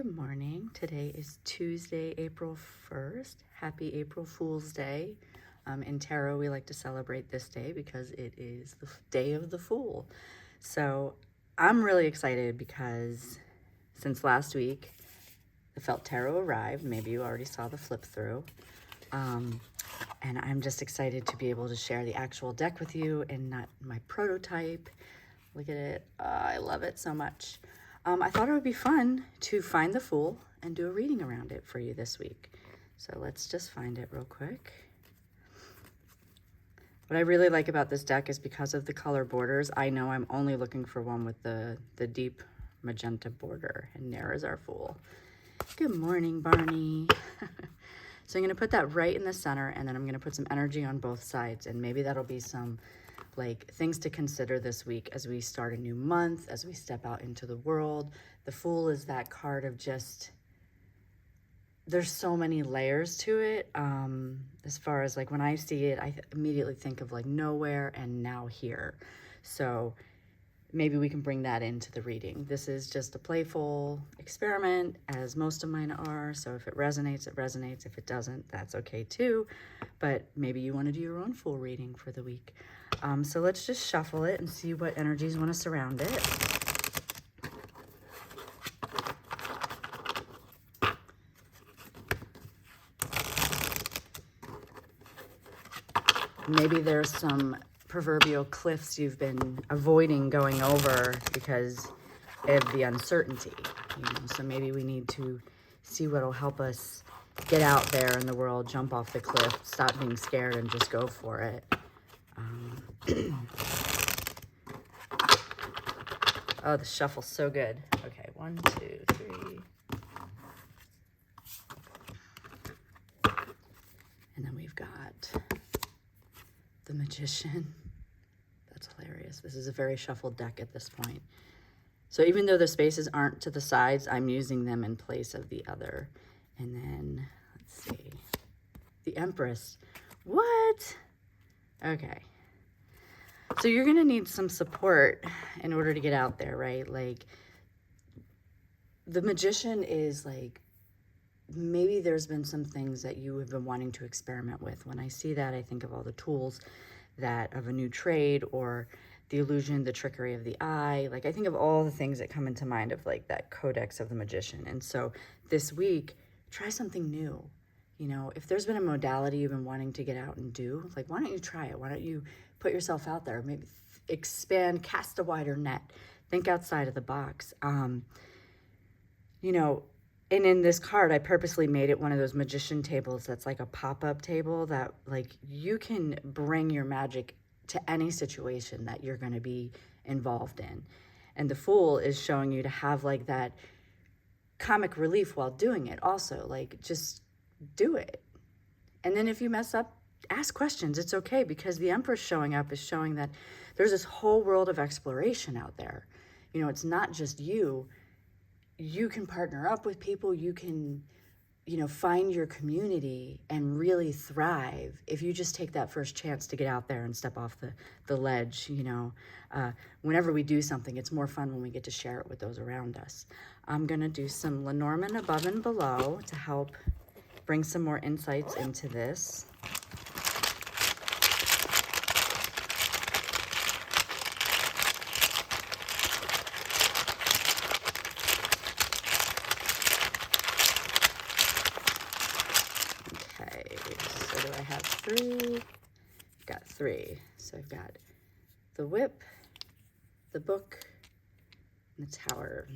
Good morning. Today is Tuesday, April 1st. Happy April Fool's Day. In tarot, we like to celebrate this day because it is the day of the Fool. So I'm really excited because since last week, the Felt Tarot arrived. Maybe you already saw the flip through. And I'm just excited to be able to share the actual deck with you and not my prototype. Look at it. I love it so much. I thought it would be fun to find the Fool and do a reading around it for you this week. So let's just find it real quick. What I really like about this deck is because of the color borders, I know I'm only looking for one with the deep magenta border, and there is our Fool. Good morning, Barney. So I'm going to put that right in the center, and then I'm going to put some energy on both sides, and maybe that'll be some like things to consider this week as we start a new month, as we step out into the world. The Fool is that card of just, there's so many layers to it. As far as like when I see it, I immediately think of like nowhere and now here. So maybe we can bring that into the reading. This is just a playful experiment, as most of mine are. So if it resonates, it resonates. If it doesn't, that's okay too. But maybe you want to do your own Fool reading for the week. So let's just shuffle it and see what energies want to surround it. Maybe there's some proverbial cliffs you've been avoiding going over because of the uncertainty. So maybe we need to see what will help us get out there in the world, jump off the cliff, stop being scared, and just go for it. Oh, the shuffle's so good. Okay, 1, 2, 3. And then we've got the Magician. That's hilarious. This is a very shuffled deck at this point. So even though the spaces aren't to the sides, I'm using them in place of the other. And then, let's see, the Empress. What? Okay. So you're going to need some support in order to get out there, right? Like, the Magician is like, maybe there's been some things that you have been wanting to experiment with. When I see that, I think of all the tools that of a new trade, or the illusion, the trickery of the eye. Like, I think of all the things that come into mind of like that codex of the Magician. And so this week, try something new. You know, if there's been a modality you've been wanting to get out and do, like, why don't you try it? Why don't you put yourself out there? Maybe expand, cast a wider net, think outside of the box. You know, and in this card, I purposely made it one of those magician tables that's like a pop-up table that like you can bring your magic to any situation that you're going to be involved in. And the Fool is showing you to have like that comic relief while doing it also. Like, just do it. And then if you mess up, ask questions. It's okay, because the Empress showing up is showing that there's this whole world of exploration out there. You know, it's not just you. You can partner up with people. You can, you know, find your community and really thrive if you just take that first chance to get out there and step off the ledge. You know, whenever we do something, it's more fun when we get to share it with those around us. I'm going to do some Lenormand above and below to help bring some more insights into this. Okay, so do I have 3? I've got 3. So I've got the Whip, the Book, and the Tower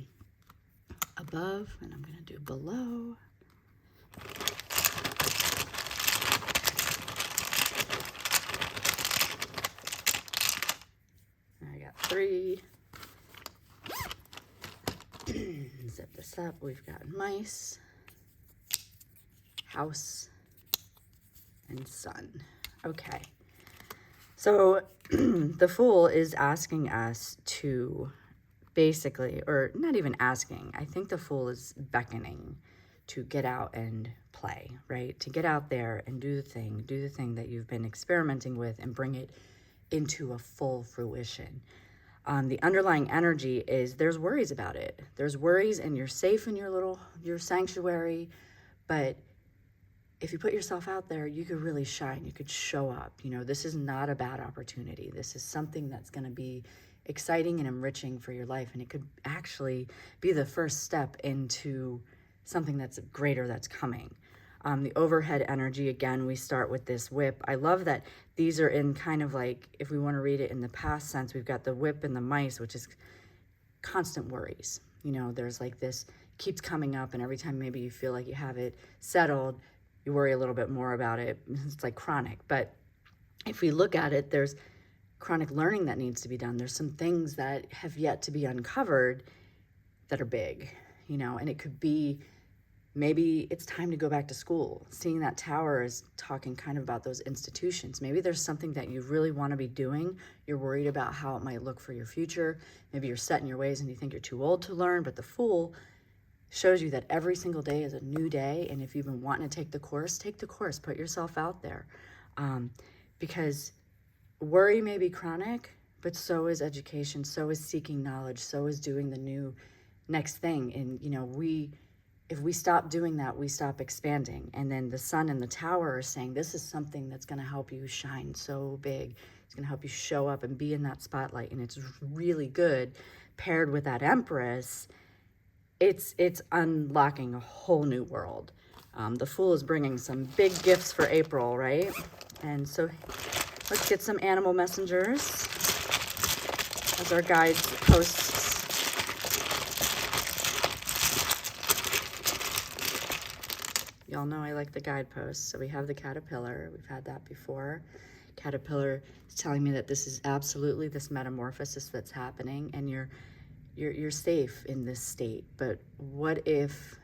above, and I'm going to do below. I got 3. Zip this up. We've got Mice, House, and Sun. Okay. So the Fool is asking us to basically, or not even asking, I think the Fool is beckoning to get out and play, right? To get out there and do the thing that you've been experimenting with and bring it into a full fruition. The underlying energy is there's worries about it. There's worries, and you're safe in your sanctuary, but if you put yourself out there, you could really shine. You could show up. You know, this is not a bad opportunity. This is something that's going to be exciting and enriching for your life. And it could actually be the first step into something that's greater that's coming. The overhead energy, again, we start with this whip. I love that these are in kind of like, if we want to read it in the past sense, we've got the whip and the mice, which is constant worries. You know, there's like this keeps coming up, and every time maybe you feel like you have it settled, you worry a little bit more about it. It's like chronic. But if we look at it, there's chronic learning that needs to be done. There's some things that have yet to be uncovered that are big, you know, and it could be maybe it's time to go back to school. Seeing that tower is talking kind of about those institutions. Maybe there's something that you really want to be doing. You're worried about how it might look for your future. Maybe you're set in your ways and you think you're too old to learn, but the Fool shows you that every single day is a new day. And if you've been wanting to take the course, put yourself out there. Because worry may be chronic, but so is education, so is seeking knowledge, so is doing the new next thing. And, you know, if we stop doing that, we stop expanding. And then the sun and the tower are saying, this is something that's going to help you shine so big. It's going to help you show up and be in that spotlight. And it's really good paired with that Empress. It's unlocking a whole new world. The Fool is bringing some big gifts for April, right? And so let's get some animal messengers as our guides hosts. Y'all know I like the guideposts. So we have the caterpillar. We've had that before. Caterpillar is telling me that this is absolutely this metamorphosis that's happening, and you're safe in this state. But what if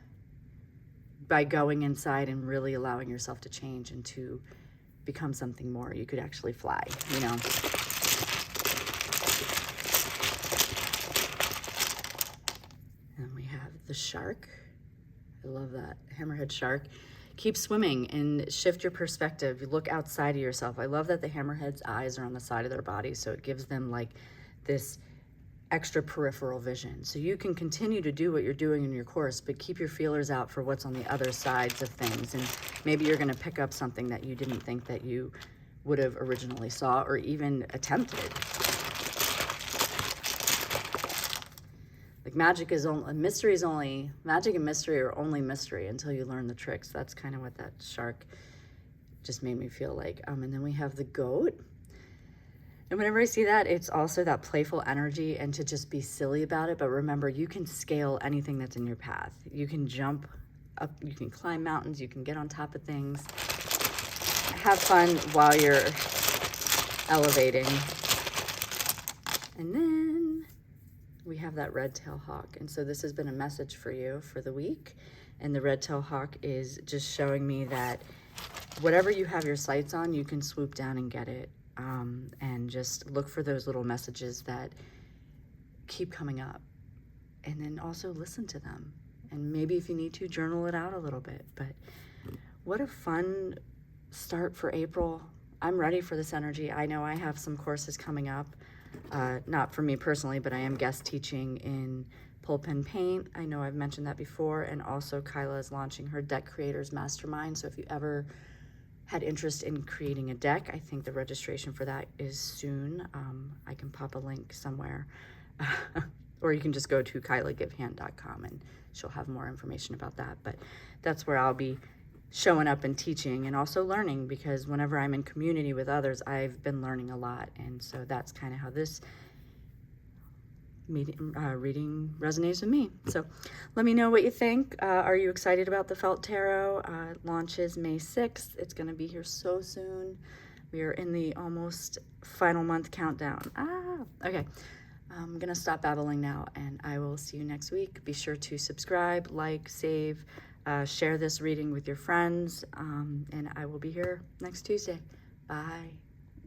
by going inside and really allowing yourself to change and to become something more, you could actually fly, you know? And we have the shark. I love that. Hammerhead shark. Keep swimming and shift your perspective. You look outside of yourself. I love that the hammerhead's eyes are on the side of their body, so it gives them like this extra peripheral vision. So you can continue to do what you're doing in your course, but keep your feelers out for what's on the other sides of things. And maybe you're going to pick up something that you didn't think that you would have originally saw or even attempted. Like magic and mystery are only mystery until you learn the tricks. That's kind of what that shark just made me feel like. And then we have the goat. And whenever I see that, it's also that playful energy and to just be silly about it. But remember, you can scale anything that's in your path. You can jump up, you can climb mountains, you can get on top of things. Have fun while you're elevating. And then we have that red-tailed hawk. And so this has been a message for you for the week. And the red-tailed hawk is just showing me that whatever you have your sights on, you can swoop down and get it. And just look for those little messages that keep coming up. And then also listen to them. And maybe if you need to, journal it out a little bit. But what a fun start for April. I'm ready for this energy. I know I have some courses coming up. Not for me personally, but I am guest teaching in Pulp Pen Paint. I know I've mentioned that before. And also Kyla is launching her Deck Creators Mastermind. So if you ever had interest in creating a deck, I think the registration for that is soon. I can pop a link somewhere. Or you can just go to kylagivehand.com and she'll have more information about that. But that's where I'll be showing up and teaching and also learning, because whenever I'm in community with others, I've been learning a lot. And so that's kind of how this reading resonates with me. So let me know what you think. Are you excited about the Felt Tarot? Launches May 6th. It's going to be here so soon. We are in the almost final month countdown. Okay. I'm going to stop babbling now, and I will see you next week. Be sure to subscribe, like, save, share this reading with your friends, and I will be here next Tuesday. Bye.